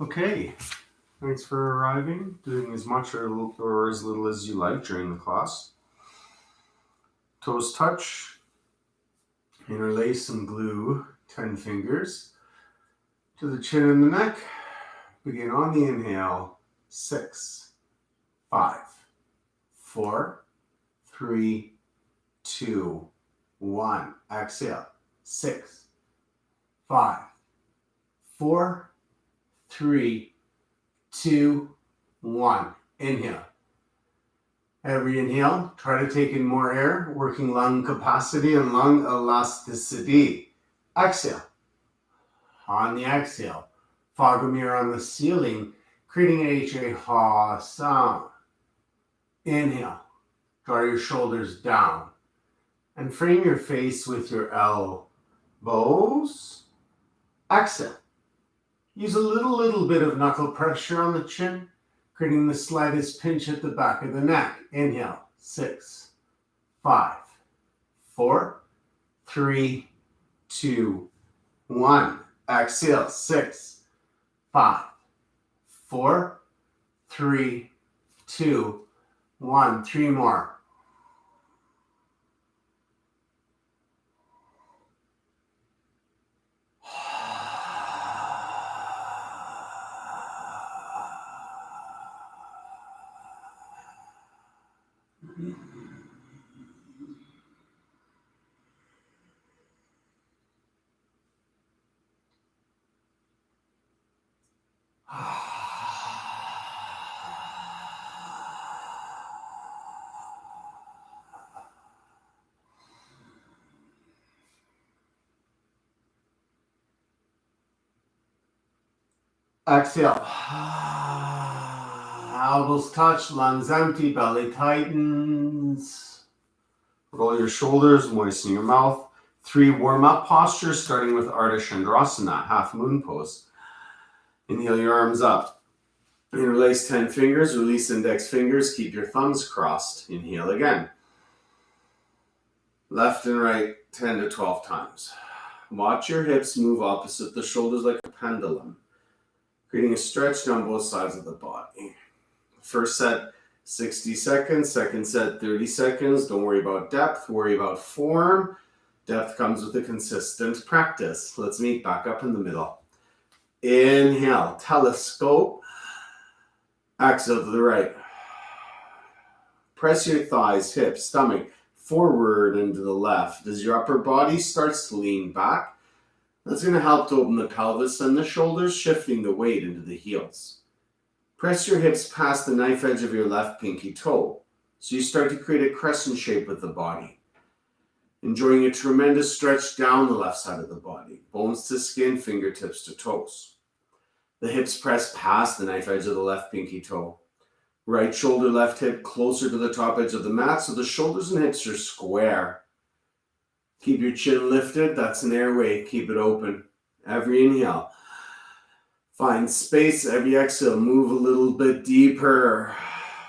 Okay, thanks for arriving, doing as much or as little as you like during the class. Toes touch, interlace and glue 10 fingers to the chin and the neck. Begin on the inhale, 6, 5, 4, 3, 2, 1. Exhale, 6, 5, 4, 3, 2, 1. Inhale. Every inhale, try to take in more air, working lung capacity and lung elasticity. Exhale. On the exhale, fog a mirror on the ceiling, creating an ha sound. Inhale. Draw your shoulders down and frame your face with your elbows. Exhale. Use a little bit of knuckle pressure on the chin, creating the slightest pinch at the back of the neck. Inhale, 6, 5, 4, 3, 2, 1. Exhale, 6, 5, 4, 3, 2, 1. 3 more. Exhale. Elbows touch, lungs empty, belly tightens. Roll your shoulders, moisten your mouth. 3 warm-up postures, starting with Ardha Chandrasana, half moon pose. Inhale your arms up. Interlace 10 fingers, release index fingers, keep your thumbs crossed. Inhale again. Left and right 10 to 12 times. Watch your hips move opposite the shoulders like a pendulum, creating a stretch down both sides of the body. First set, 60 seconds. Second set, 30 seconds. Don't worry about depth, worry about form. Depth comes with a consistent practice. Let's meet back up in the middle. Inhale, telescope. Exhale to the right. Press your thighs, hips, stomach forward and to the left. As your upper body starts to lean back, that's going to help to open the pelvis and the shoulders, shifting the weight into the heels. Press your hips past the knife edge of your left pinky toe, so you start to create a crescent shape with the body. Enjoying a tremendous stretch down the left side of the body, bones to skin, fingertips to toes. The hips press past the knife edge of the left pinky toe. Right shoulder, left hip closer to the top edge of the mat, so the shoulders and hips are square. Keep your chin lifted, that's an airway, keep it open. Every inhale, find space. Every exhale, move a little bit deeper.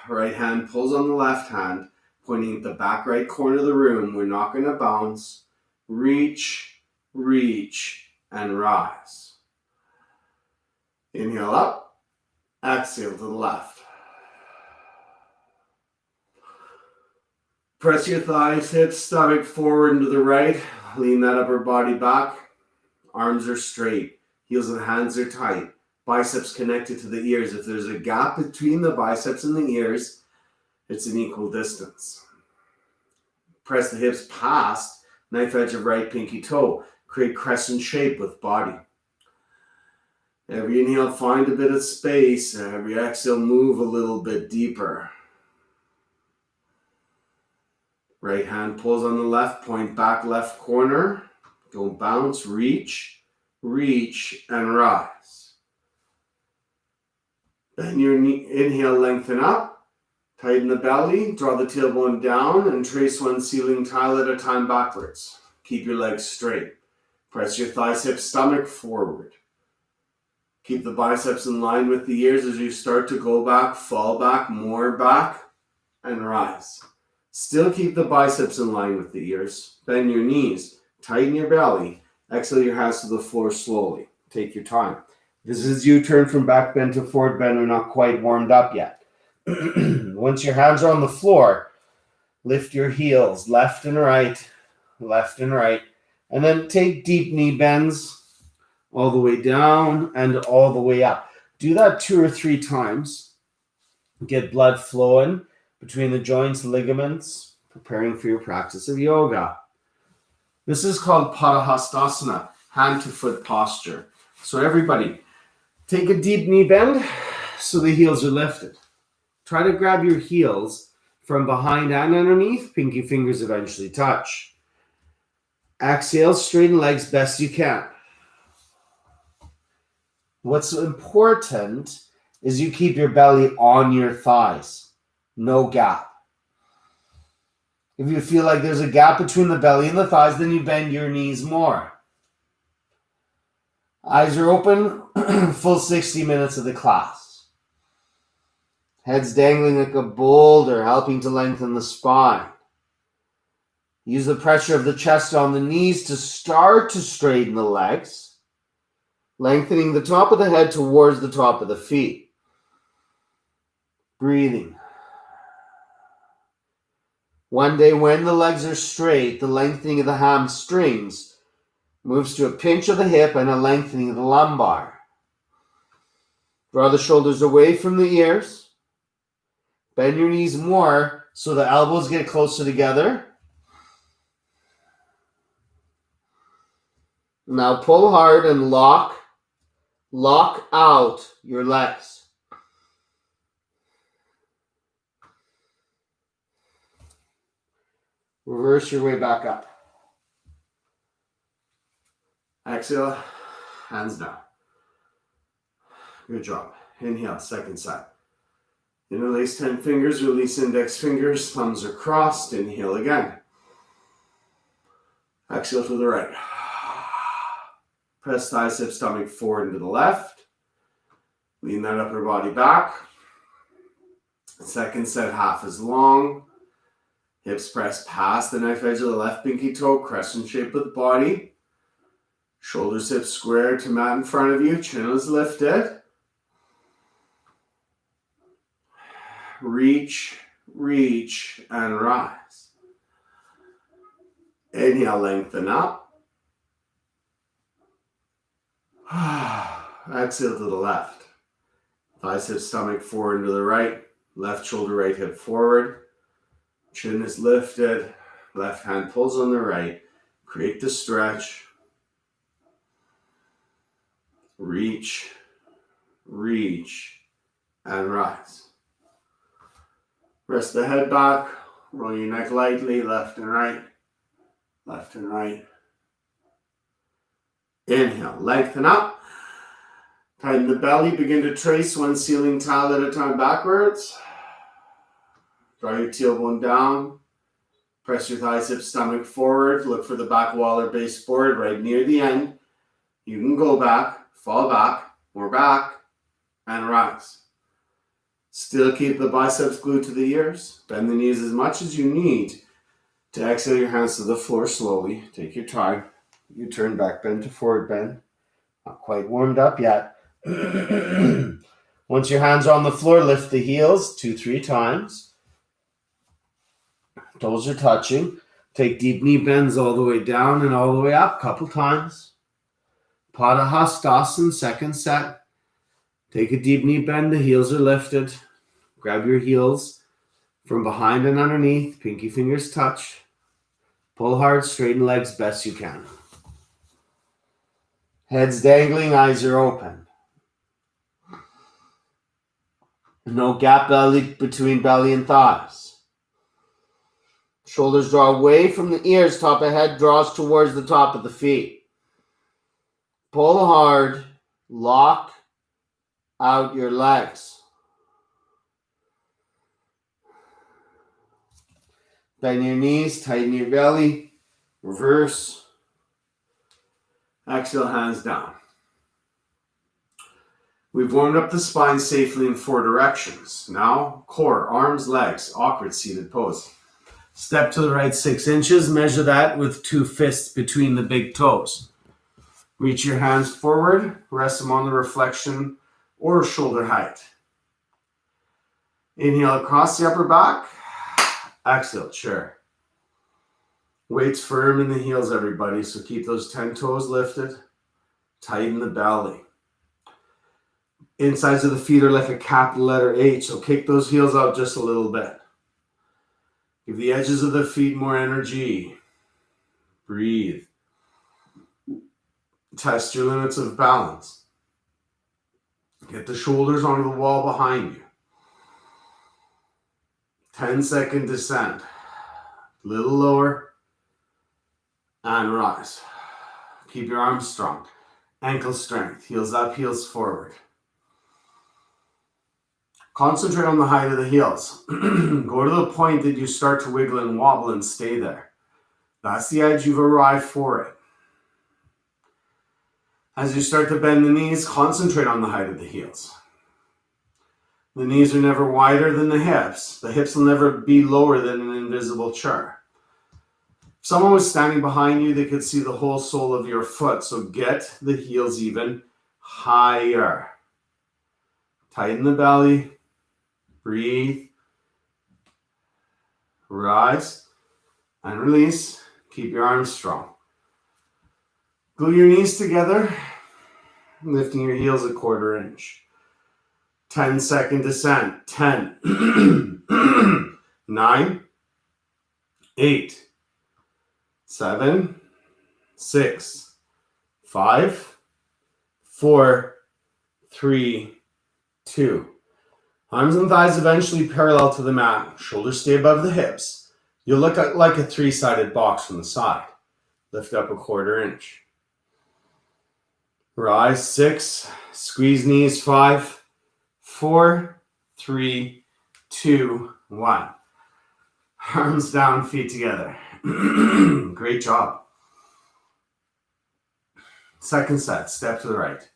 Right hand pulls on the left hand, pointing at the back right corner of the room. We're not going to bounce. Reach, reach, and rise. Inhale up, exhale to the left. Press your thighs, hips, stomach forward and to the right. Lean that upper body back. Arms are straight. Heels and hands are tight. Biceps connected to the ears. If there's a gap between the biceps and the ears, it's an equal distance. Press the hips past knife edge of right pinky toe. Create crescent shape with body. Every inhale, find a bit of space. Every exhale, move a little bit deeper. Right hand pulls on the left, point back left corner. Don't bounce, reach, reach, and rise. Then your inhale, lengthen up, tighten the belly, draw the tailbone down, and trace one ceiling tile at a time backwards. Keep your legs straight. Press your thighs, hips, stomach forward. Keep the biceps in line with the ears as you start to go back, fall back, more back, and rise. Still keep the biceps in line with the ears. Bend your knees. Tighten your belly. Exhale your hands to the floor slowly. Take your time. This is you turn from back bend to forward bend. We're not quite warmed up yet. Once your hands are on the floor, lift your heels left and right, and then take deep knee bends all the way down and all the way up. Do that 2 or 3 times. Get blood flowing between the joints, ligaments, preparing for your practice of yoga. This is called Padahastasana, hand to foot posture. So everybody, take a deep knee bend so the heels are lifted. Try to grab your heels from behind and underneath. Pinky fingers eventually touch. Exhale, straighten legs best you can. What's important is you keep your belly on your thighs. No gap. If you feel like there's a gap between the belly and the thighs, then you bend your knees more. Eyes are open, full 60 minutes of the class. Head's dangling like a boulder, helping to lengthen the spine. Use the pressure of the chest on the knees to start to straighten the legs, lengthening the top of the head towards the top of the feet. Breathing. One day when the legs are straight, the lengthening of the hamstrings moves to a pinch of the hip and a lengthening of the lumbar. Draw the shoulders away from the ears. Bend your knees more so the elbows get closer together. Now pull hard and lock out your legs. Reverse your way back up. Exhale, hands down. Good job. Inhale, second side. Interlace 10 fingers, release index fingers, thumbs are crossed. Inhale again. Exhale to the right. Press thighs, hip, stomach forward and to the left. Lean that upper body back. Second set, half as long. Hips press past the knife edge of the left pinky toe, crescent shape with the body. Shoulders, hips square to mat in front of you. Chin is lifted. Reach, and rise. Inhale, lengthen up. Exhale to the left. Thighs, hips, stomach forward and to the right. Left shoulder, right hip forward. Chin is lifted. Left hand pulls on the right. Create the stretch. Reach, and rise. Rest the head back. Roll your neck lightly, left and right. Left and right. Inhale, lengthen up. Tighten the belly. Begin to trace one ceiling tile at a time backwards. Draw your tailbone down. Press your thighs, hips, stomach forward. Look for the back wall or baseboard right near the end. You can go back, fall back, more back, and rise. Still keep the biceps glued to the ears. Bend the knees as much as you need to exhale your hands to the floor slowly. Take your time. You turn back bend to forward bend. Not quite warmed up yet. Once your hands are on the floor, lift the heels 2-3 times. Toes are touching. Take deep knee bends all the way down and all the way up, couple times. Padahastasana, second set. Take a deep knee bend, the heels are lifted. Grab your heels from behind and underneath, pinky fingers touch. Pull hard, straighten legs best you can. Head's dangling, eyes are open. No gap belly between belly and thighs. Shoulders draw away from the ears, top of head draws towards the top of the feet. Pull hard, lock out your legs. Bend your knees, tighten your belly, reverse. Exhale, hands down. We've warmed up the spine safely in 4 directions. Now, core, arms, legs, awkward seated pose. Step to the right 6 inches, measure that with 2 fists between the big toes. Reach your hands forward, rest them on the reflection or shoulder height. Inhale across the upper back. Exhale, chair. Weights firm in the heels, everybody, so keep those 10 toes lifted. Tighten the belly. Insides of the feet are like a capital letter H, so kick those heels out just a little bit. Give the edges of the feet more energy. Breathe. Test your limits of balance. Get the shoulders onto the wall behind you. 10-second descent. A little lower. And rise. Keep your arms strong. Ankle strength. Heels up, heels forward. Concentrate on the height of the heels. Go to the point that you start to wiggle and wobble and stay there. That's the edge. You've arrived for it. As you start to bend the knees, concentrate on the height of the heels. The knees are never wider than the hips. The hips will never be lower than an invisible chair. If someone was standing behind you, they could see the whole sole of your foot. So get the heels even higher. Tighten the belly. Breathe. Rise. And release. Keep your arms strong. Glue your knees together. Lifting your heels a 1/4 inch. 10-second descent. 10. 9. 8. 7. 6. 5. 4. 3. 2. Arms and thighs eventually parallel to the mat. Shoulders stay above the hips. You'll look like a 3-sided box from the side. Lift up a 1/4 inch. Rise. 6. Squeeze knees. 5. 4. 3. 2. 1. Arms down, feet together. Great job. Second set. Step to the right.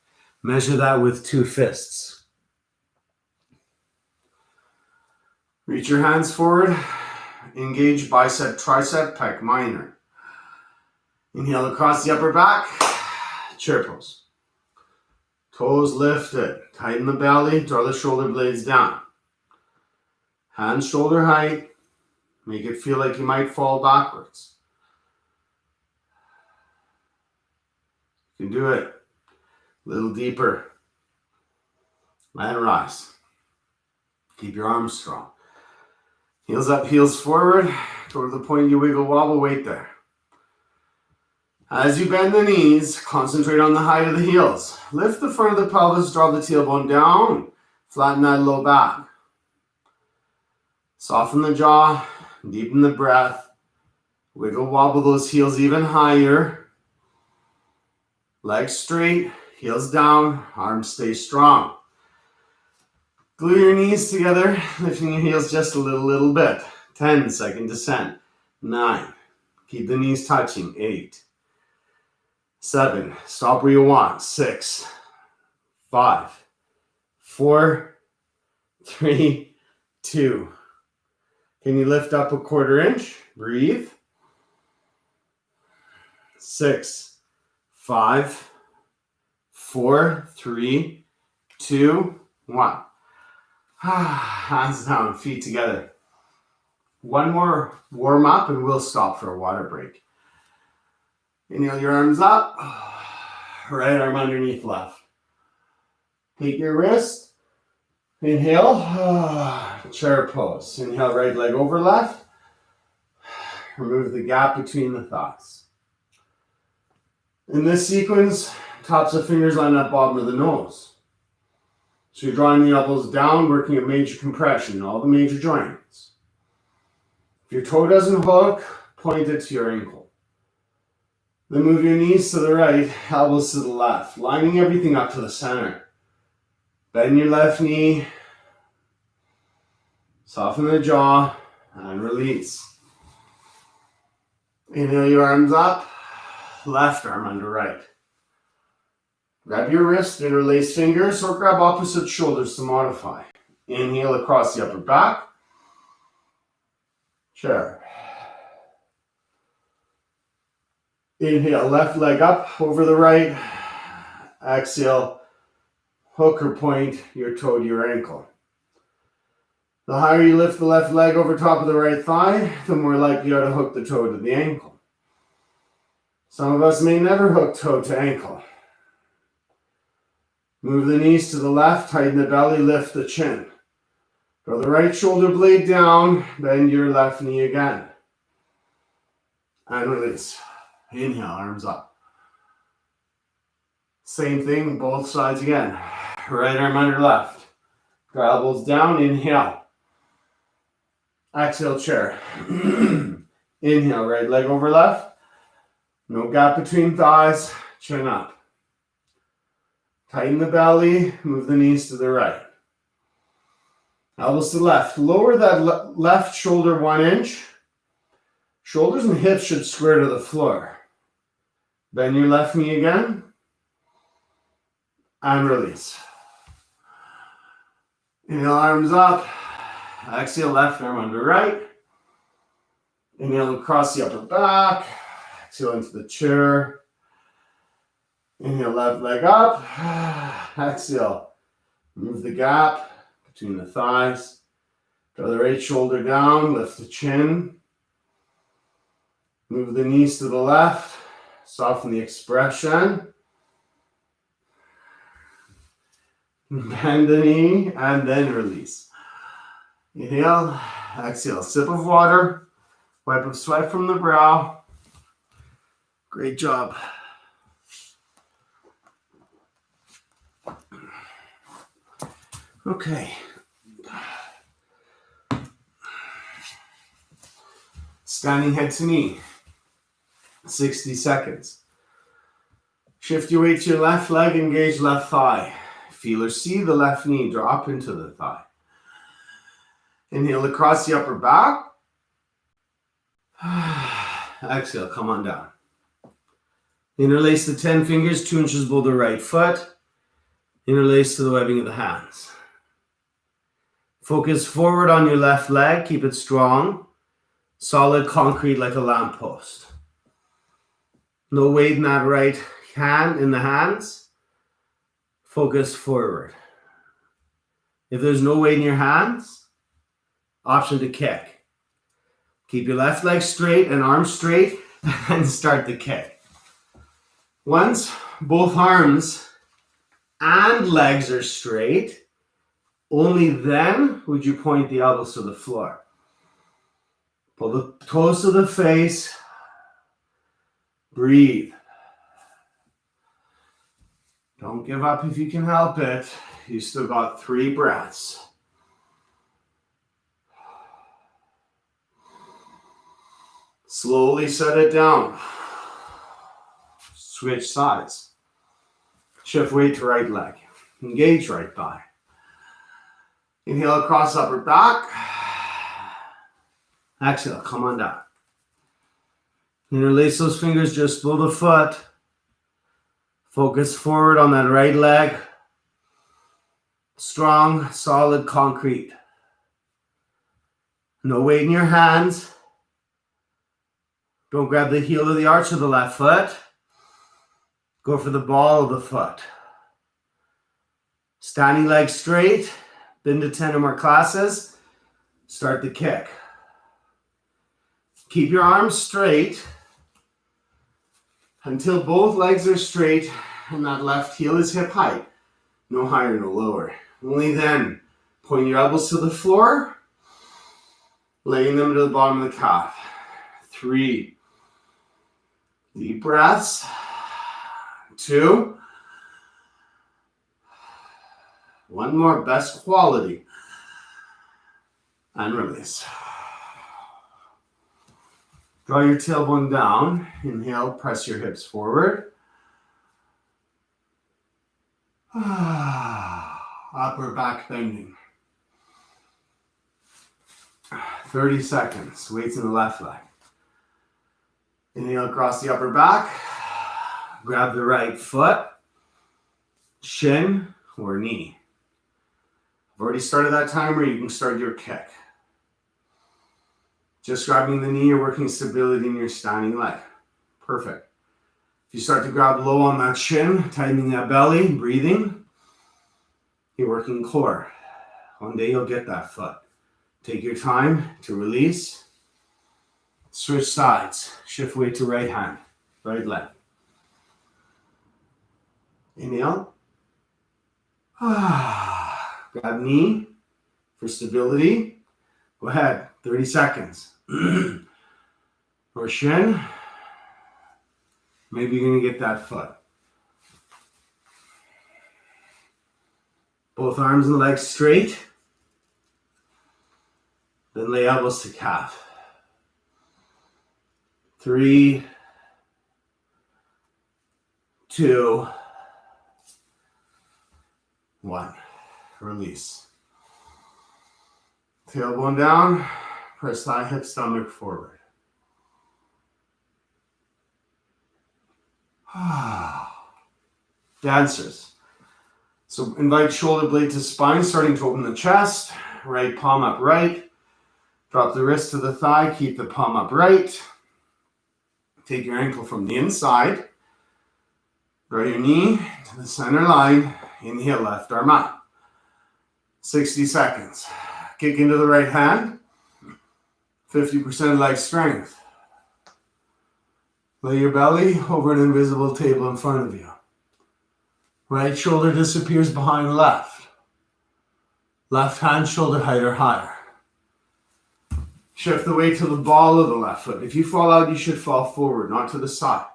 Measure that with 2 fists. Reach your hands forward. Engage bicep, tricep, pec minor. Inhale across the upper back. Chair pose. Toes lifted. Tighten the belly. Draw the shoulder blades down. Hands shoulder height. Make it feel like you might fall backwards. You can do it. A little deeper. And rise. Keep your arms strong. Heels up, heels forward. Go to the point you wiggle wobble, wait there. As you bend the knees, concentrate on the height of the heels. Lift the front of the pelvis, draw the tailbone down. Flatten that low back. Soften the jaw, deepen the breath. Wiggle wobble those heels even higher. Legs straight, heels down, arms stay strong. Glue your knees together, lifting your heels just a little bit. 10-second descent. 9. Keep the knees touching. 8. 7. Stop where you want. 6. 5. 4. 3. 2. Can you lift up a 1/4 inch? Breathe. 6. 5. 4. 3. 2. 1. Hands down, feet together. One more warm up and we'll stop for a water break. Inhale your arms up. Right arm underneath left. Take your wrist. Inhale. Chair pose. Inhale, right leg over left. Remove the gap between the thighs. In this sequence, tops of fingers line up bottom of the nose. So you're drawing the elbows down, working a major compression in all the major joints. If your toe doesn't hook, point it to your ankle. Then move your knees to the right, elbows to the left, lining everything up to the center. Bend your left knee, soften the jaw, and release. Inhale your arms up, left arm under right. Grab your wrist, interlace fingers, or grab opposite shoulders to modify. Inhale across the upper back. Chair. Inhale, left leg up over the right. Exhale, hook or point your toe to your ankle. The higher you lift the left leg over top of the right thigh, the more likely you are to hook the toe to the ankle. Some of us may never hook toe to ankle. Move the knees to the left, tighten the belly, lift the chin. Draw the right shoulder blade down, bend your left knee again. And release. Inhale, arms up. Same thing, both sides again. Right arm under left. Draw elbows down, inhale. Exhale, chair. Inhale, right leg over left. No gap between thighs, chin up. Tighten the belly, move the knees to the right. Elbows to the left. Lower that left shoulder 1 inch. Shoulders and hips should square to the floor. Bend your left knee again. And release. Inhale, arms up. Exhale, left arm under right. Inhale across the upper back. Exhale into the chair. Inhale, left leg up. Exhale, move the gap between the thighs. Draw the right shoulder down, lift the chin. Move the knees to the left. Soften the expression. Bend the knee and then release. Inhale, exhale, sip of water. Wipe of sweat from the brow. Great job. Okay. Standing head to knee. 60 seconds. Shift your weight to your left leg, engage left thigh. Feel or see the left knee drop into the thigh. Inhale across the upper back. Exhale, come on down. Interlace the 10 fingers, 2 inches below the right foot. Interlace to the webbing of the hands. Focus forward on your left leg. Keep it strong. Solid concrete like a lamppost. No weight in that right hand in the hands. Focus forward. If there's no weight in your hands, option to kick. Keep your left leg straight and arms straight and start the kick. Once both arms and legs are straight, only then would you point the elbows to the floor. Pull the toes to the face. Breathe. Don't give up if you can help it. You still got 3 breaths. Slowly set it down. Switch sides. Shift weight to right leg. Engage right thigh. Inhale across upper back. Exhale, come on down. Interlace those fingers just below the foot. Focus forward on that right leg. Strong, solid concrete. No weight in your hands. Don't grab the heel of the arch of the left foot. Go for the ball of the foot. Standing leg straight. Been to 10 or more classes. Start the kick. Keep your arms straight until both legs are straight and that left heel is hip height. No higher, no lower. Only then point your elbows to the floor, laying them to the bottom of the calf. 3 deep breaths. 2. 1 more, best quality. And release. Draw your tailbone down. Inhale, press your hips forward. Upper back bending. 30 seconds. Weights in the left leg. Inhale across the upper back. Grab the right foot, shin, or knee. I've already started that timer. You can start your kick. Just grabbing the knee, you're working stability in your standing leg. Perfect. If you start to grab low on that shin, tightening that belly, breathing, you're working core. One day you'll get that foot. Take your time to release. Switch sides. Shift weight to right hand, right leg. Inhale. Grab knee for stability. Go ahead, 30 seconds. Or shin. Maybe you're going to get that foot. Both arms and legs straight. Then lay elbows to calf. 3, 2, 1. Release. Tailbone down. Press thigh, hip, stomach forward. Dancers. So invite shoulder blade to spine, starting to open the chest. Right palm upright. Drop the wrist to the thigh. Keep the palm upright. Take your ankle from the inside. Draw your knee to the center line. Inhale, left arm up. 60 seconds. Kick into the right hand. 50% leg strength. Lay your belly over an invisible table in front of you. Right shoulder disappears behind left. Left hand shoulder height or higher. Shift the weight to the ball of the left foot. If you fall out, you should fall forward, not to the side.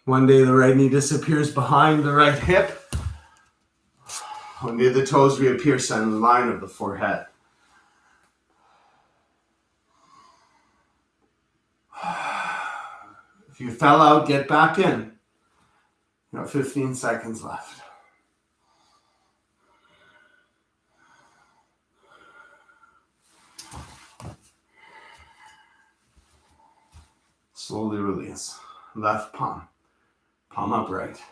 One day the right knee disappears behind the right hip. One day the toes reappear center line of the forehead. If you fell out, get back in. You have 15 seconds left. Slowly release. Left palm. Palm upright.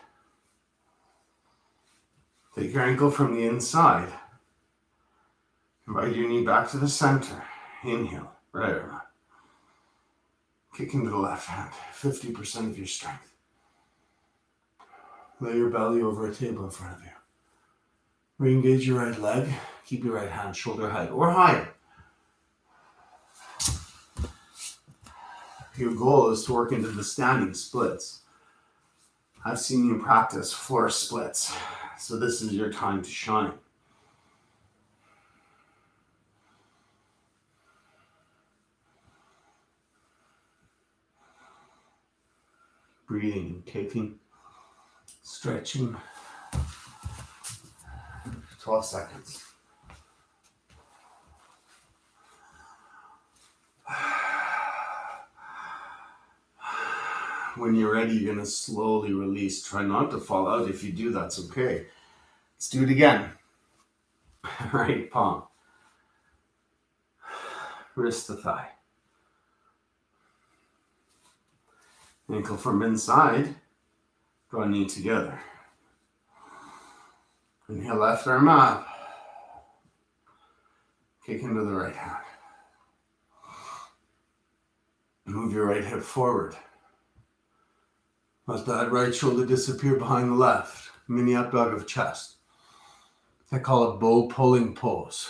Take your ankle from the inside. Invite your knee back to the center. Inhale. Right arm up. Kick into the left hand. 50% of your strength. Lay your belly over a table in front of you. Re-engage your right leg. Keep your right hand shoulder height or higher. Your goal is to work into the standing splits. I've seen you practice floor splits, so this is your time to shine. Breathing and kicking, stretching. 12 seconds. When you're ready, you're going to slowly release. Try not to fall out. If you do, that's okay. Let's do it again. Right palm. Wrist to thigh. Ankle from inside. Draw knee together. Inhale, left arm up. Kick into the right hand. Move your right hip forward. Let that right shoulder disappear behind the left. Mini up dog of chest. I call it bow pulling pose.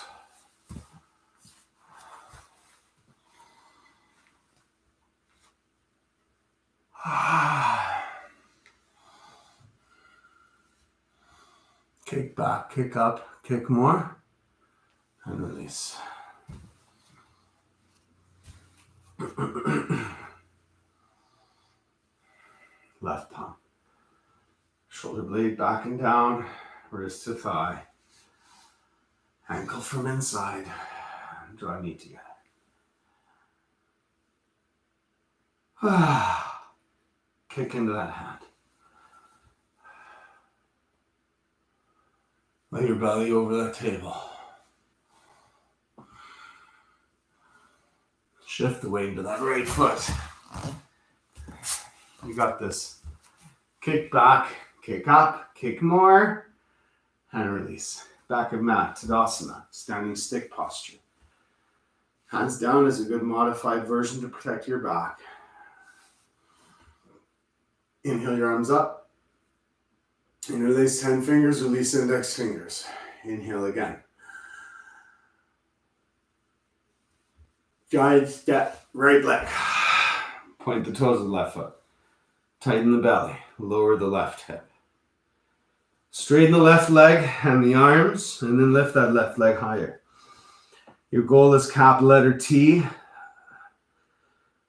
Kick back, kick up, kick more, and release. Left palm. Shoulder blade back and down, wrist to thigh. Ankle from inside. Draw knee together. Kick into that hand. Lay your belly over that table. Shift the weight into that right foot. You got this. Kick back, kick up, kick more, and release. Back of mat, Tadasana, standing stick posture. Hands down is a good modified version to protect your back. Inhale your arms up. Interlace 10 fingers, release index fingers. Inhale again. Giant step, right leg. Point the toes of the left foot. Tighten the belly. Lower the left hip. Straighten the left leg and the arms, and then lift that left leg higher. Your goal is capital letter T.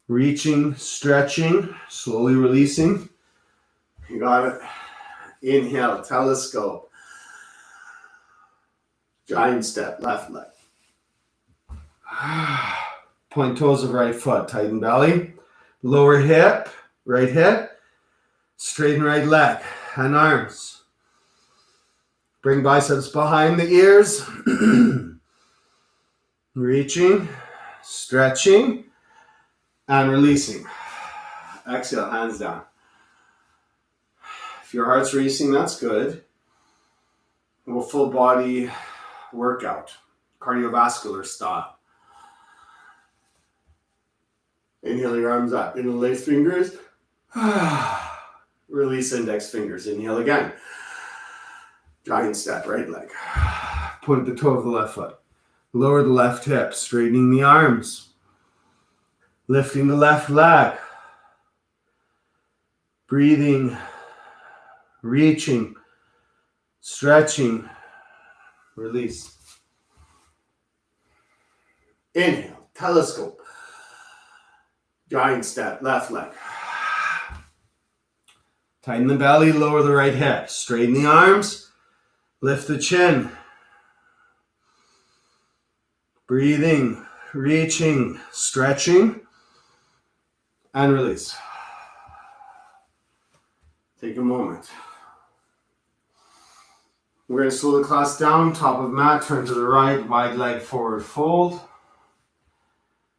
Reaching, stretching, slowly releasing. You got it. Inhale, telescope. Giant step, left leg. Point toes of right foot, tighten belly. Lower hip, right hip. Straighten right leg and arms. Bring biceps behind the ears. Reaching, stretching, and releasing. Exhale, hands down. If your heart's racing, that's good. We'll full body workout, cardiovascular style. Inhale your arms up, interlace fingers. Release index fingers. Inhale again. Giant step, right leg. Point the toe of the left foot. Lower the left hip, straightening the arms. Lifting the left leg. Breathing, reaching, stretching, release. Inhale, telescope. Giant step, left leg. Tighten the belly, lower the right hip. Straighten the arms, lift the chin. Breathing, reaching, stretching, and release. Take a moment. We're going to slow the class down, top of mat, turn to the right, wide leg forward fold.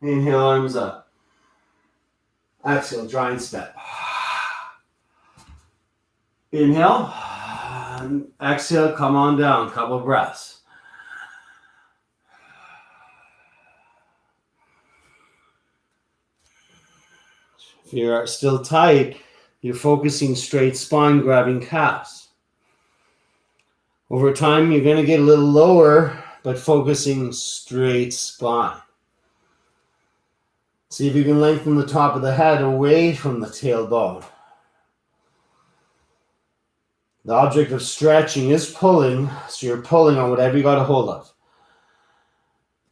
Inhale, arms up. Exhale, giant step. Inhale, and exhale, come on down, couple breaths. If you're still tight, you're focusing straight spine, grabbing calves. Over time, you're going to get a little lower, but focusing straight spine. See if you can lengthen the top of the head away from the tailbone. The object of stretching is pulling, so you're pulling on whatever you got a hold of.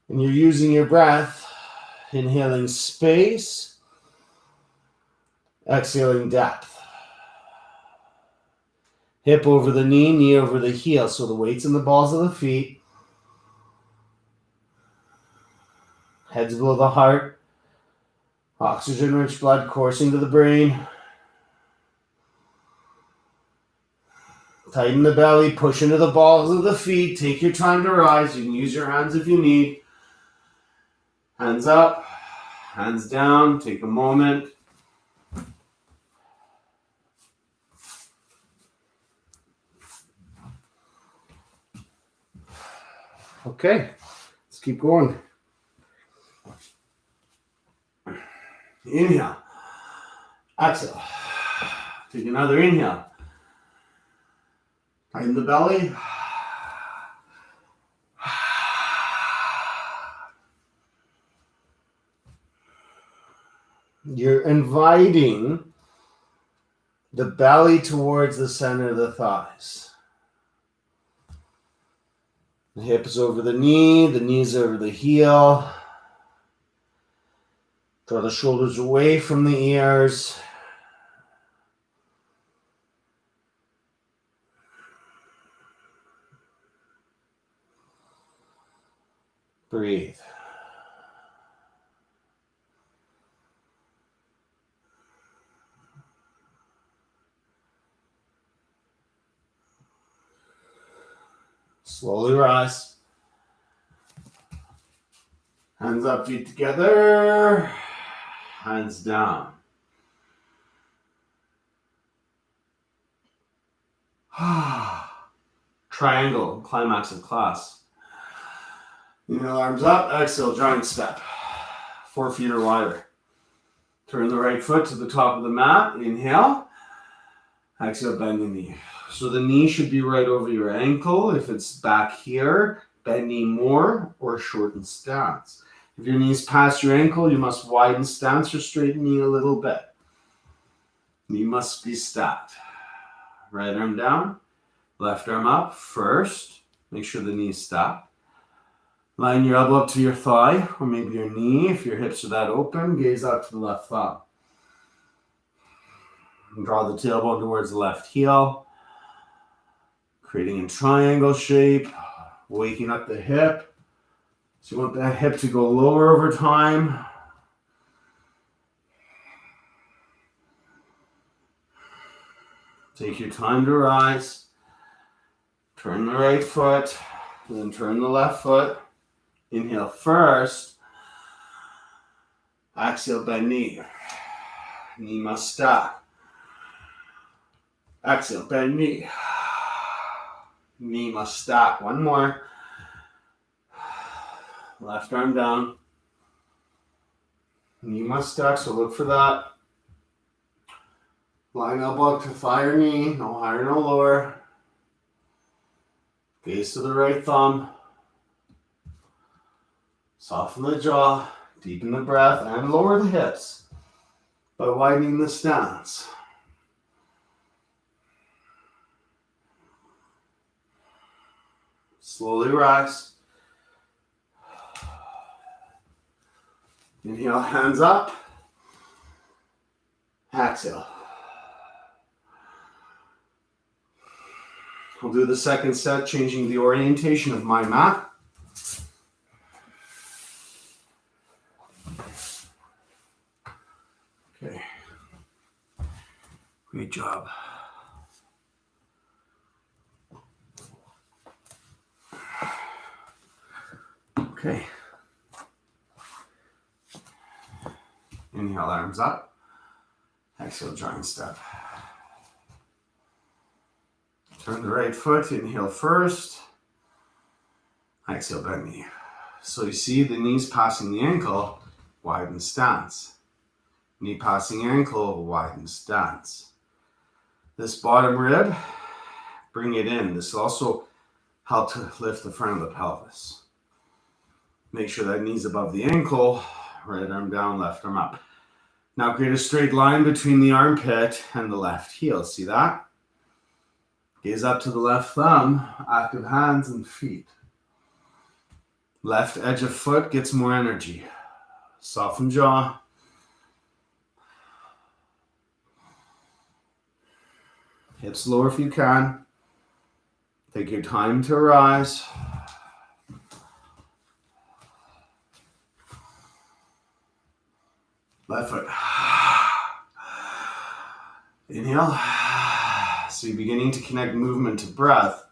And you're using your breath, inhaling space, exhaling depth. Hip over the knee, knee over the heel, so the weight's in the balls of the feet. Head's below the heart. Oxygen-rich blood coursing to the brain. Tighten the belly, push into the balls of the feet. Take your time to rise. You can use your hands if you need. Hands up, hands down. Take a moment. Okay, let's keep going. Inhale. Exhale. Take another inhale. Tighten the belly. You're inviting the belly towards the center of the thighs. The hips over the knees over the heel. Draw the shoulders away from the ears. Breathe. Slowly rise. Hands up, feet together. Hands down. Triangle, climax of class. Inhale, arms up. Exhale, giant step. 4 feet or wider. Turn the right foot to the top of the mat. Inhale. Exhale, bend the knee. So the knee should be right over your ankle. If it's back here, bend knee more or shorten stance. If your knee's past your ankle, you must widen stance or straighten knee a little bit. Knee must be stacked. Right arm down, left arm up first. Make sure the knee's stacked. Line your elbow up to your thigh or maybe your knee. If your hips are that open, gaze out to the left thumb. And draw the tailbone towards the left heel, creating a triangle shape, waking up the hip. So you want that hip to go lower over time. Take your time to rise. Turn the right foot, then turn the left foot. Inhale first. Exhale, bend knee. Knee must stack. Exhale, bend knee. Knee must stack. One more. Left arm down. Knee must stack, so look for that. Line elbow up to thigh or knee, no higher, no lower. Gaze to the right thumb. Soften the jaw, deepen the breath, and lower the hips by widening the stance. Slowly rise. Inhale, hands up. Exhale. I'll do the second set, changing the orientation of my mat. Okay. Great job. Okay. Inhale, arms up. Exhale, giant step. Turn the right foot, inhale first. Exhale, bend knee. So you see the knees passing the ankle, widen stance. Knee passing ankle, widen stance. This bottom rib, bring it in. This will also help to lift the front of the pelvis. Make sure that knee's above the ankle, right arm down, left arm up. Now create a straight line between the armpit and the left heel. See that? Gaze up to the left thumb, active hands and feet. Left edge of foot gets more energy. Soften jaw. Hips lower if you can. Take your time to rise. Left foot. Inhale. So you're beginning to connect movement to breath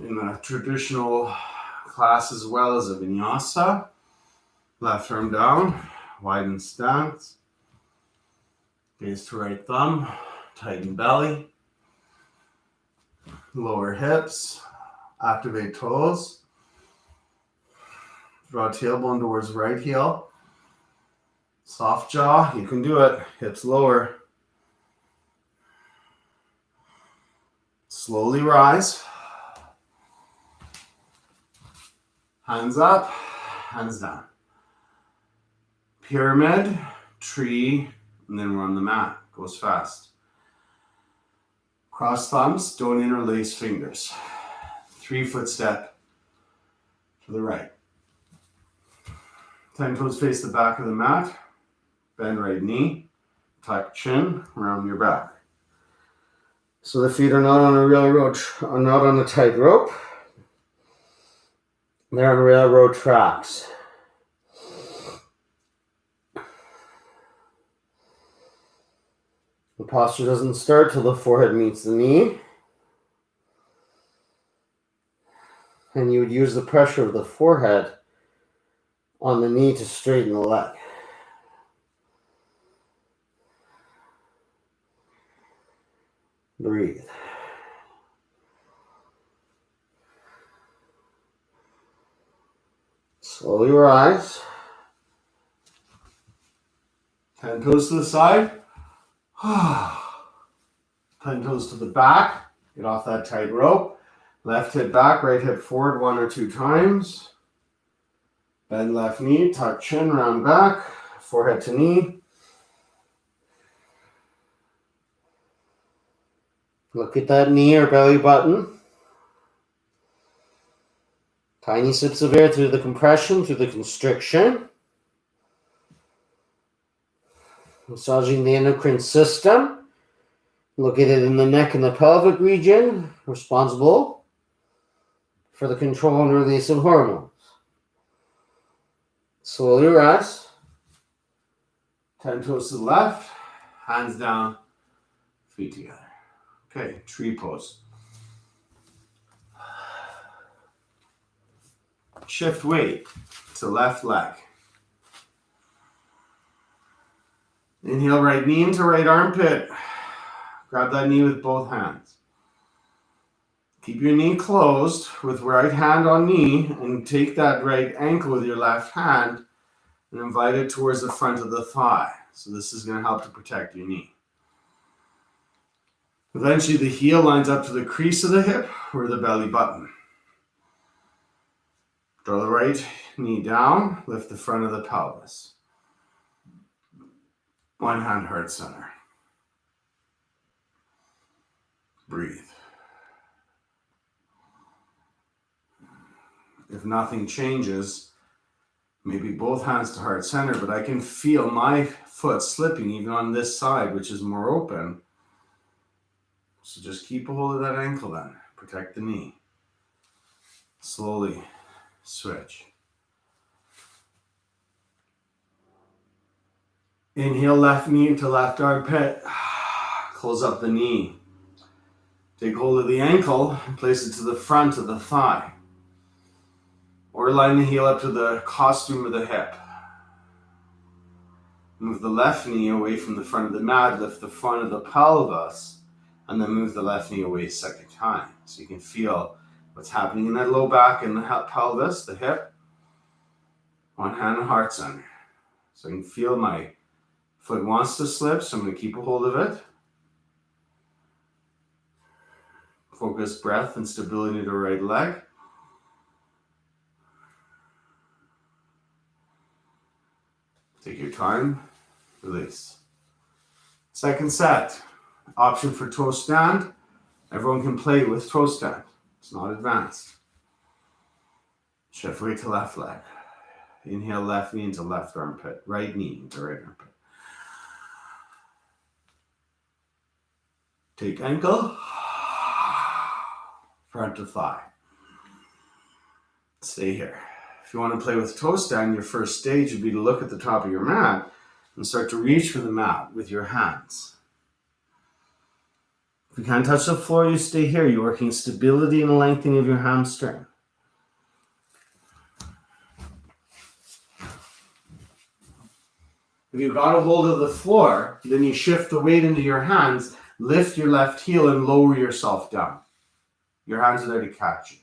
in a traditional class as well as a vinyasa. Left arm down, widen stance. Gaze to right thumb, tighten belly. Lower hips, activate toes. Draw tailbone towards right heel. Soft jaw, you can do it. Hips lower. Slowly rise. Hands up, hands down. Pyramid, tree, and then we're on the mat. Goes fast. Cross thumbs, don't interlace fingers. 3-foot step to the right. 10 toes face the back of the mat. Bend right knee. Tuck chin, round your back. So the feet are not on a railroad, are not on a tight rope. They're on railroad tracks. The posture doesn't start till the forehead meets the knee. And you would use the pressure of the forehead on the knee to straighten the leg. Breathe. Slowly rise. 10 toes to the side. 10 toes to the back. Get off that tight rope. Left hip back, right hip forward 1 or 2 times. Bend left knee, tuck chin, round back, forehead to knee. Look at that knee or belly button. Tiny sips of air through the compression, through the constriction. Massaging the endocrine system. Look at it in the neck and the pelvic region, responsible for the control and release of hormones. Slowly rest. 10 toes to the left, hands down, feet together. Okay, tree pose. Shift weight to left leg. Inhale, right knee into right armpit. Grab that knee with both hands. Keep your knee closed with right hand on knee and take that right ankle with your left hand and invite it towards the front of the thigh. So this is going to help to protect your knee. Eventually the heel lines up to the crease of the hip or the belly button. Draw the right knee down, lift the front of the pelvis. One hand heart center. Breathe. If nothing changes, maybe both hands to heart center, but I can feel my foot slipping even on this side, which is more open. So just keep a hold of that ankle then. Protect the knee. Slowly switch. Inhale, left knee into left armpit. Close up the knee. Take hold of the ankle and place it to the front of the thigh. Or line the heel up to the costume of the hip. Move the left knee away from the front of the mat, lift the front of the pelvis, and then move the left knee away a second time. So you can feel what's happening in that low back and the pelvis, the hip. One hand on heart center. So I can feel my foot wants to slip, so I'm going to keep a hold of it. Focus breath and stability to the right leg. Take your time, release. Second set, option for toe stand. Everyone can play with toe stand. It's not advanced. Shift weight to left leg. Inhale, left knee into left armpit. Right knee into right armpit. Take ankle, front to thigh. Stay here. If you want to play with toe stand, your first stage would be to look at the top of your mat and start to reach for the mat with your hands. If you can't touch the floor, you stay here. You're working stability and lengthening of your hamstring. If you've got a hold of the floor, then you shift the weight into your hands, lift your left heel and lower yourself down. Your hands are there to catch you.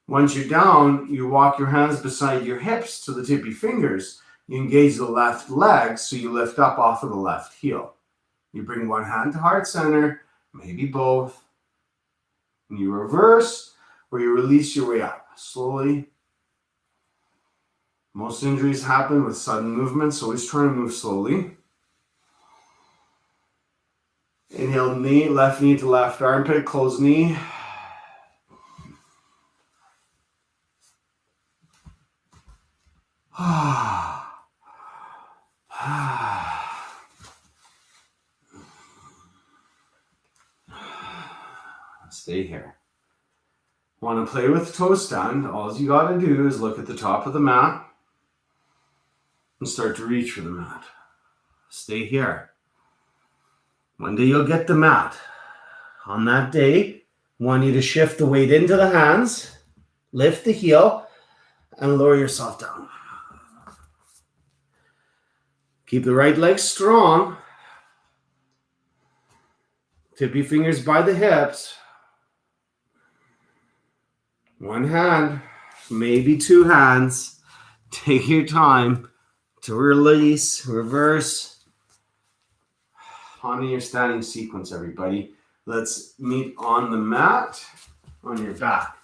Once you're down, you walk your hands beside your hips to the tip of your fingers. You engage the left leg, so you lift up off of the left heel. You bring one hand to heart center, maybe both. And you reverse, or you release your way up slowly. Most injuries happen with sudden movements, so always try to move slowly. Inhale, knee, left knee to left armpit, close knee. Stay here. Want to play with toe stand? All you got to do is look at the top of the mat and start to reach for the mat. Stay here. One day you'll get the mat. On that day, I want you to shift the weight into the hands, lift the heel, and lower yourself down. Keep the right leg strong. Tip your fingers by the hips. One hand, maybe two hands. Take your time to release, reverse. On your standing sequence, everybody. Let's meet on the mat, on your back.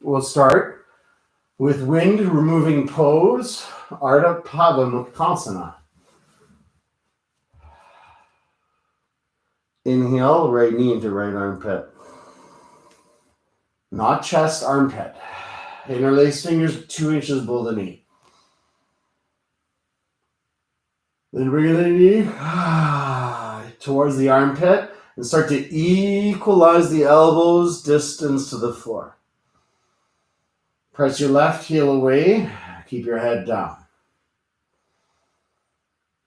We'll start with wind removing pose, Ardha Padmasana. Inhale, right knee into right armpit. Not chest, armpit. Interlace fingers 2 inches below the knee. Then bring the knee towards the armpit and start to equalize the elbows distance to the floor. Press your left heel away. Keep your head down.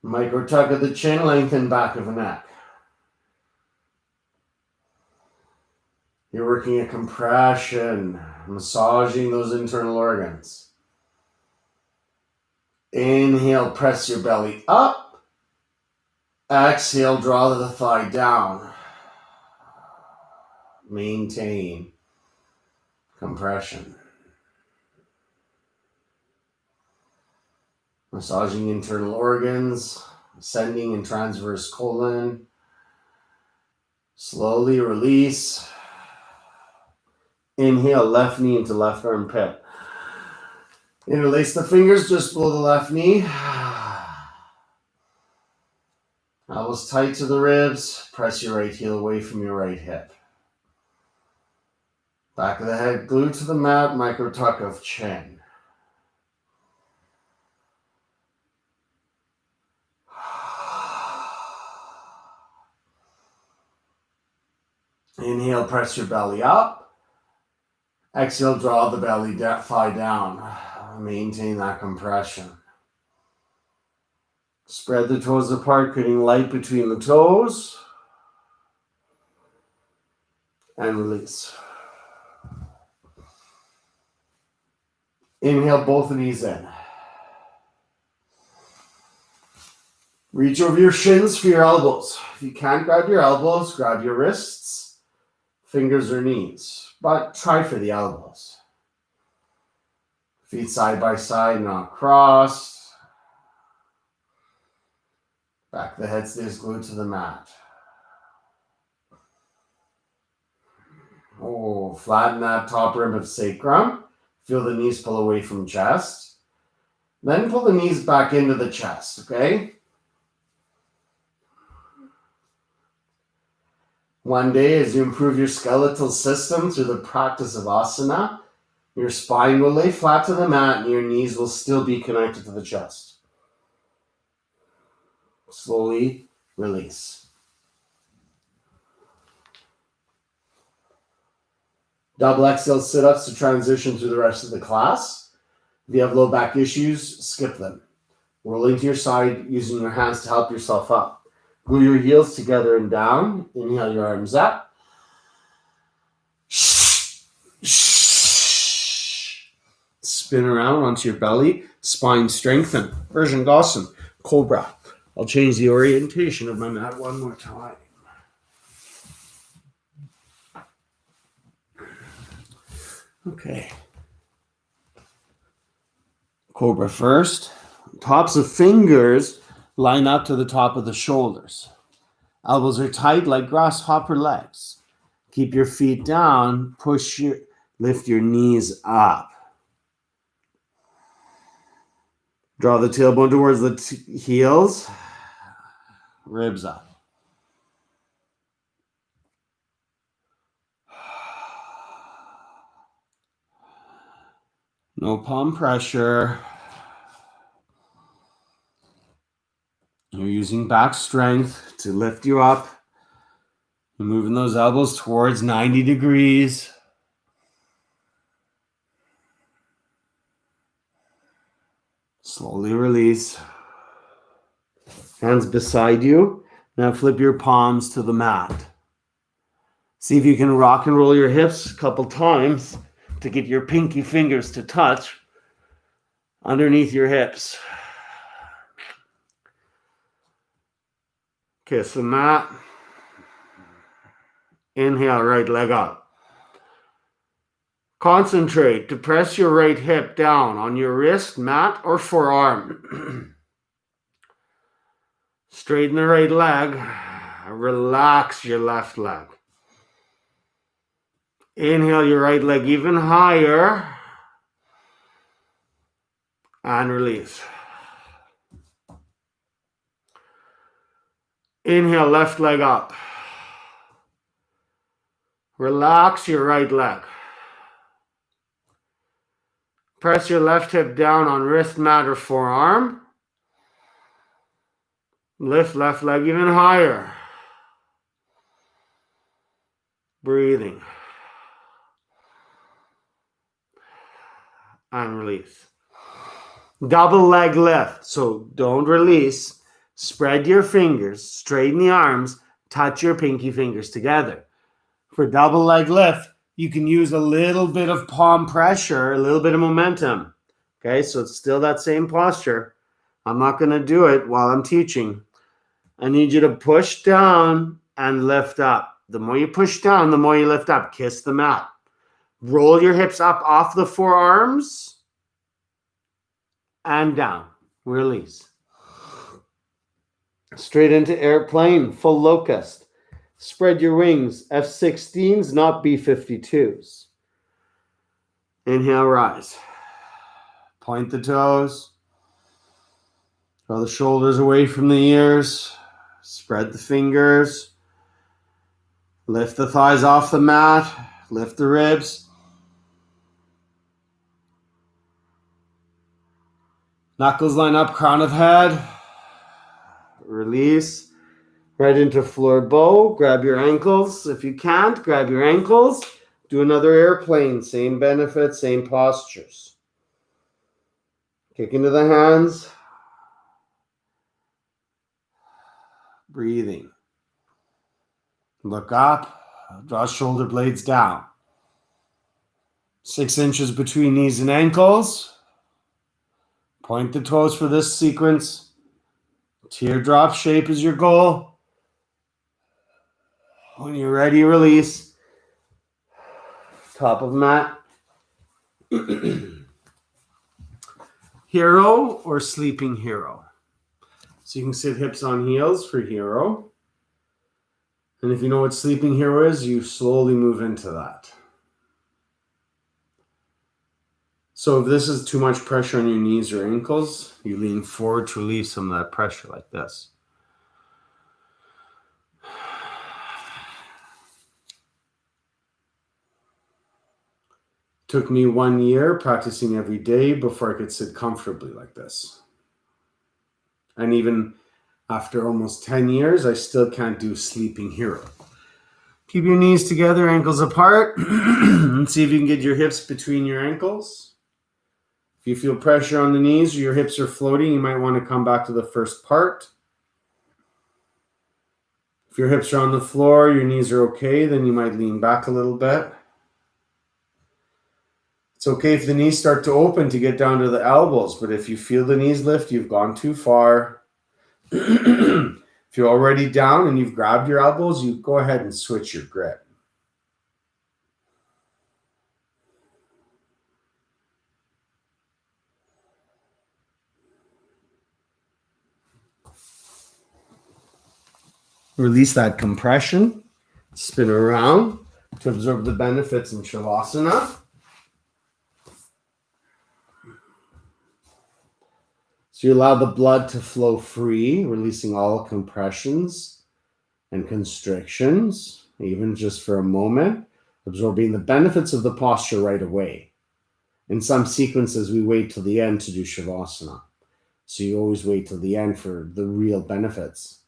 Micro tuck of the chin, lengthen back of the neck. You're working a compression, massaging those internal organs. Inhale, press your belly up. Exhale, draw the thigh down. Maintain compression. Massaging internal organs, ascending and transverse colon. Slowly release. Inhale, left knee into left armpit. Interlace the fingers just below the left knee. Elbows tight to the ribs. Press your right heel away from your right hip. Back of the head glued to the mat, micro tuck of chin. Inhale, press your belly up. Exhale, draw the belly thigh down. Maintain that compression. Spread the toes apart, creating light between the toes. And release. Inhale, both knees in. Reach over your shins for your elbows. If you can't grab your elbows, grab your wrists, fingers, or knees. But try for the elbows. Feet side by side, not crossed. Back of the head stays glued to the mat. Oh, flatten that top rim of sacrum. Feel the knees pull away from chest. Then pull the knees back into the chest, okay? One day, as you improve your skeletal system through the practice of asana, your spine will lay flat to the mat and your knees will still be connected to the chest. Slowly release. Double exhale sit-ups to transition through the rest of the class. If you have low back issues, skip them. Rolling to your side, using your hands to help yourself up. Glue your heels together and down. Inhale your arms up. Spin around onto your belly. Spine strengthen. Bhujangasana. Cobra. I'll change the orientation of my mat one more time. Okay. Cobra first. Tops of fingers line up to the top of the shoulders. Elbows are tight like grasshopper legs. Keep your feet down. Lift your knees up. Draw the tailbone towards the heels. Ribs up. No palm pressure. You're using back strength to lift you up. You're moving those elbows towards 90 degrees. Slowly release. Hands beside you. Now flip your palms to the mat. See if you can rock and roll your hips a couple times to get your pinky fingers to touch underneath your hips. Kiss the mat. Inhale, right leg up. Concentrate to press your right hip down on your wrist, mat, or forearm. Straighten the right leg. Relax your left leg. Inhale your right leg even higher. And release. Inhale, left leg up. Relax your right leg. Press your left hip down on wrist, mat, or forearm. Lift left leg even higher. Breathing. And release. Double leg lift. So don't release. Spread your fingers, straighten the arms, touch your pinky fingers together. For double leg lift, you can use a little bit of palm pressure, a little bit of momentum. Okay, so it's still that same posture. I'm not going to do it while I'm teaching. I need you to push down and lift up. The more you push down, the more you lift up. Kiss the mat. Roll your hips up off the forearms and down. Release. Straight into airplane, full locust. Spread your wings, F-16s, not B-52s. Inhale, rise. Point the toes. Draw the shoulders away from the ears. Spread the fingers. Lift the thighs off the mat. Lift the ribs. Knuckles line up, crown of head. Release. Right into floor bow. Grab your ankles. If you can't, grab your ankles. Do another airplane. Same benefits, same postures. Kick into the hands. Breathing. Look up. Draw shoulder blades down. 6 inches between knees and ankles. Point the toes for this sequence. Teardrop shape is your goal. When you're ready, release. Top of mat. Hero or sleeping hero. So you can sit hips on heels for hero. And if you know what sleeping hero is, you slowly move into that. So if this is too much pressure on your knees or ankles, you lean forward to relieve some of that pressure like this. Took me 1 year practicing every day before I could sit comfortably like this. And even after almost 10 years, I still can't do sleeping hero. Keep your knees together, ankles apart, and see if you can get your hips between your ankles. If you feel pressure on the knees or your hips are floating, you might want to come back to the first part. If your hips are on the floor, your knees are okay, then you might lean back a little bit. It's okay if the knees start to open to get down to the elbows, but if you feel the knees lift, you've gone too far. If you're already down and you've grabbed your elbows, you go ahead and switch your grip. Release that compression. Spin around to absorb the benefits in Shavasana. So you allow the blood to flow free, releasing all compressions and constrictions, even just for a moment, absorbing the benefits of the posture right away. In some sequences, we wait till the end to do Shavasana. So you always wait till the end for the real benefits.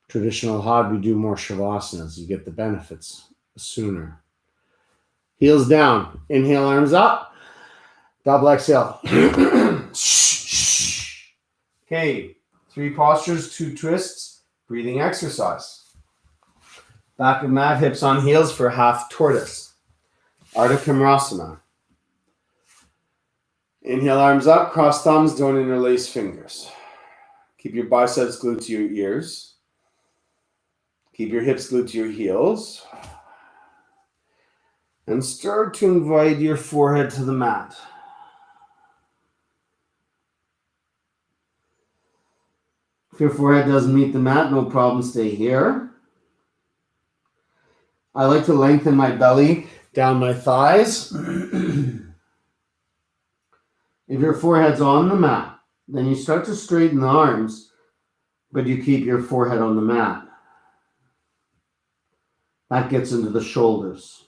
Traditional HOD, we do more Shavasanas. You get the benefits sooner. Heels down. Inhale, arms up. Double exhale. Okay, 3 postures, 2 twists, breathing exercise. Back of mat, hips on heels for half tortoise. Ardha Chakrasana. Inhale, arms up, cross thumbs, don't interlace fingers. Keep your biceps glued to your ears. Keep your hips glued to your heels. And start to invite your forehead to the mat. If your forehead doesn't meet the mat, no problem, stay here. I like to lengthen my belly down my thighs. If your forehead's on the mat, then you start to straighten the arms, but you keep your forehead on the mat. That gets into the shoulders.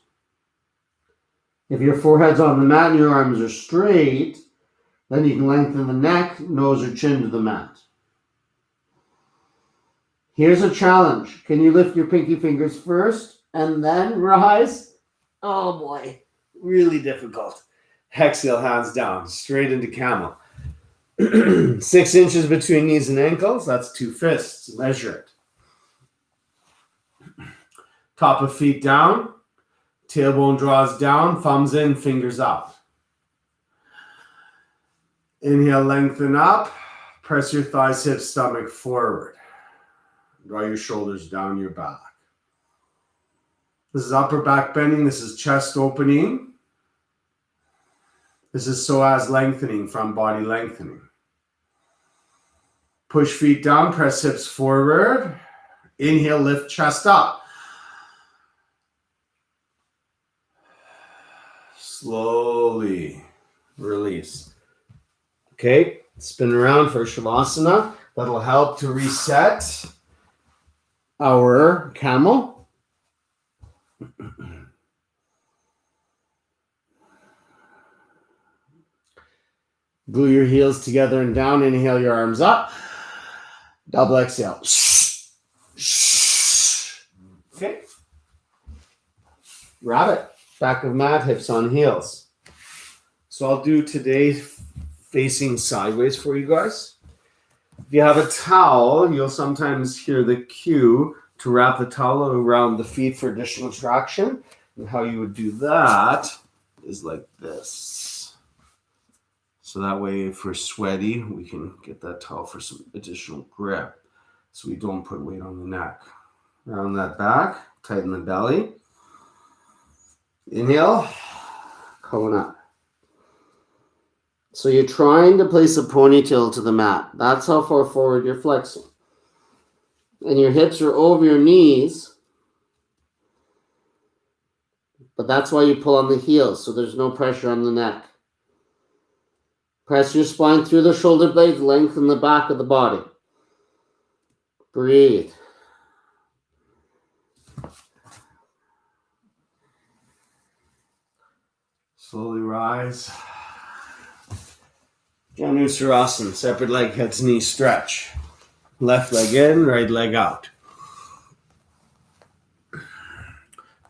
If your forehead's on the mat and your arms are straight, then you can lengthen the neck, nose, or chin to the mat. Here's a challenge. Can you lift your pinky fingers first and then rise? Oh boy, really difficult. Exhale, hands down, straight into camel. 6 inches between knees and ankles, that's 2 fists. Measure it. Top of feet down, tailbone draws down, thumbs in, fingers up. Inhale, lengthen up, press your thighs, hips, stomach forward. Draw your shoulders down your back. This is upper back bending, this is chest opening. This is psoas lengthening from body lengthening. Push feet down, press hips forward. Inhale, lift chest up. Slowly release. Okay, spin around for Shavasana. That'll help to reset our camel. Glue your heels together and down. Inhale your arms up. Double exhale. Okay. Rabbit. Back of mat, hips on heels. So I'll do today facing sideways for you guys. If you have a towel, you'll sometimes hear the cue to wrap the towel around the feet for additional traction. And how you would do that is like this. So that way, if we're sweaty, we can get that towel for some additional grip. So we don't put weight on the neck. Round that back, tighten the belly. Inhale, cone up. So you're trying to place a ponytail to the mat. That's how far forward you're flexing. And your hips are over your knees. But that's why you pull on the heels, so there's no pressure on the neck. Press your spine through the shoulder blades, lengthen the back of the body. Breathe. Slowly rise. Janusarasana, separate leg, head to knee stretch. Left leg in, right leg out.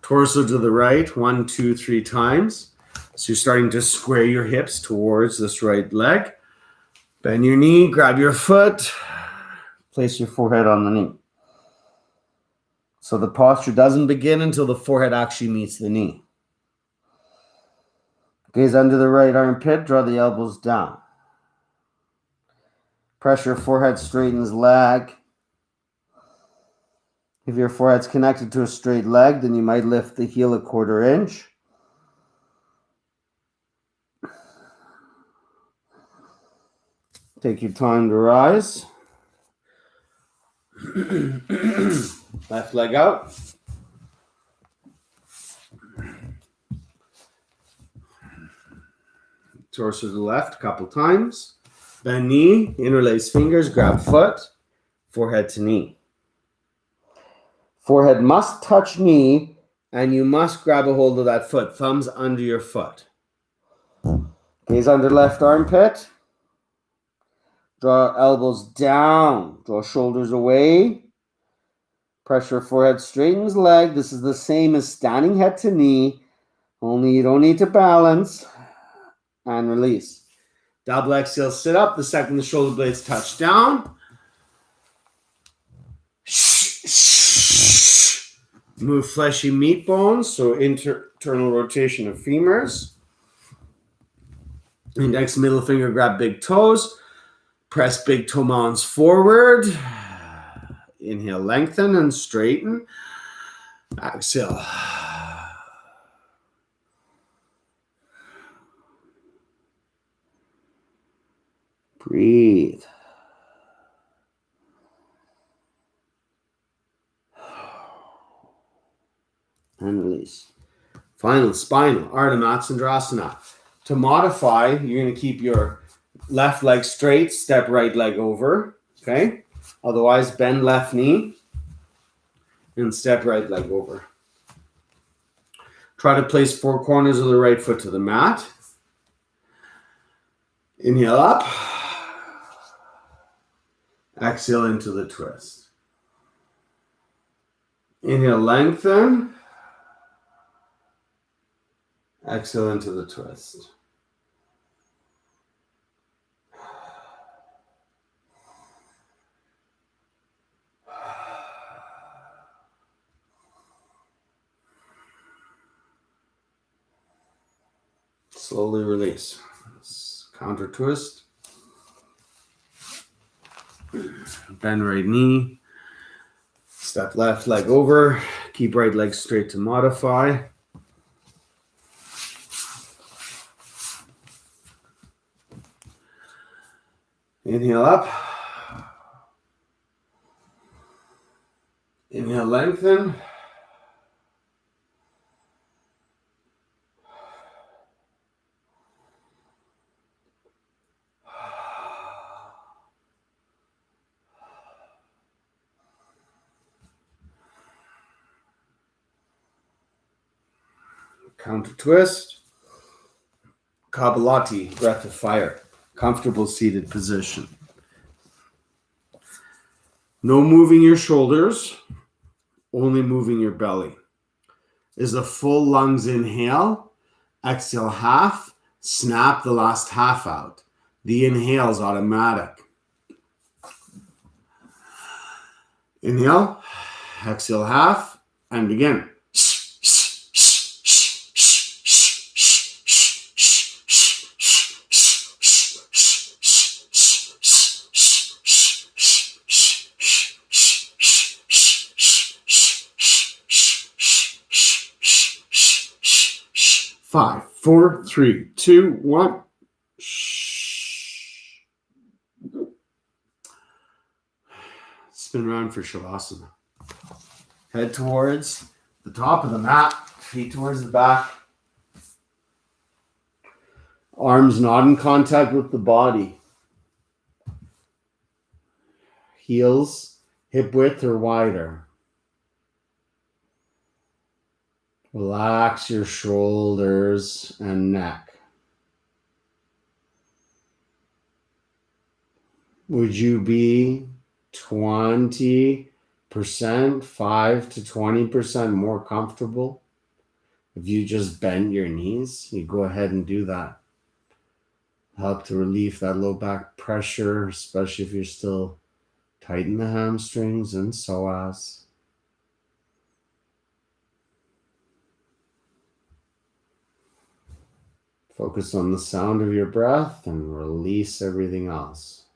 Torso to the right, 1, 2, 3 times. So you're starting to square your hips towards this right leg. Bend your knee, grab your foot, place your forehead on the knee. So the posture doesn't begin until the forehead actually meets the knee. Gaze under the right armpit, draw the elbows down. Pressure forehead straightens leg. If your forehead's connected to a straight leg, then you might lift the heel 1/4 inch. Take your time to rise. Left leg out. Torso to the left a couple times. Bend knee, interlace fingers, grab foot, forehead to knee. Forehead must touch knee, and you must grab a hold of that foot, thumbs under your foot. Gaze under left armpit. Draw elbows down, draw shoulders away. Pressure forehead straightens leg. This is the same as standing head to knee, only you don't need to balance. And release. Double exhale, sit up. The second the shoulder blades touch down. Move fleshy meat bones, so internal rotation of femurs. Index, middle finger, grab big toes. Press big toe mounds forward. Inhale, lengthen and straighten. Exhale. Breathe. And release. Final, spinal, Ardha Matsyendrasana. To modify, you're going to keep your left leg straight, step right leg over, okay? Otherwise, bend left knee and step right leg over. Try to place 4 corners of the right foot to the mat. Inhale up. Exhale into the twist. Inhale, lengthen. Exhale into the twist. Slowly release. Counter twist. Bend right knee. Step left leg over. Keep right leg straight to modify. Inhale up. Inhale, lengthen. Counter twist. Kapalati, breath of fire. Comfortable seated position. No moving your shoulders, only moving your belly. Is a full lungs inhale. Exhale half. Snap the last half out. The inhale is automatic. Inhale. Exhale half. And begin. 5, 4, 3, 2, 1. Spin around for Shavasana. Head towards the top of the mat, feet towards the back. Arms not in contact with the body. Heels hip width or wider. Relax your shoulders and neck. Would you be 20%, 5 to 20% more comfortable if you just bend your knees? You go ahead and do that. Help to relieve that low back pressure, especially if you're still tight in the hamstrings and psoas. Focus on the sound of your breath and release everything else.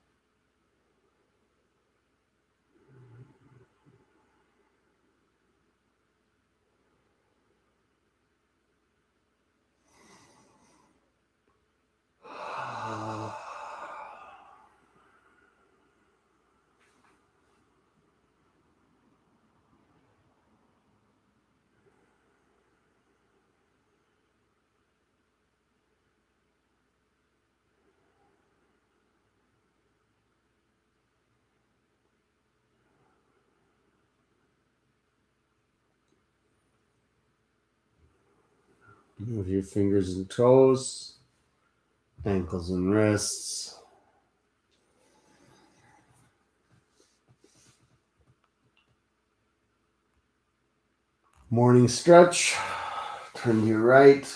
Move your fingers and toes, ankles and wrists. Morning stretch. Turn to your right.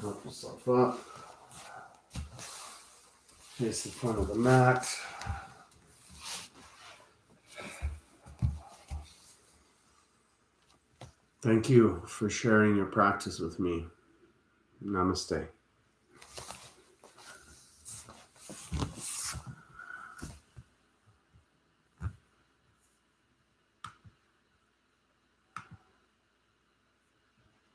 Help yourself up. Face the front of the mat. Thank you for sharing your practice with me. Namaste.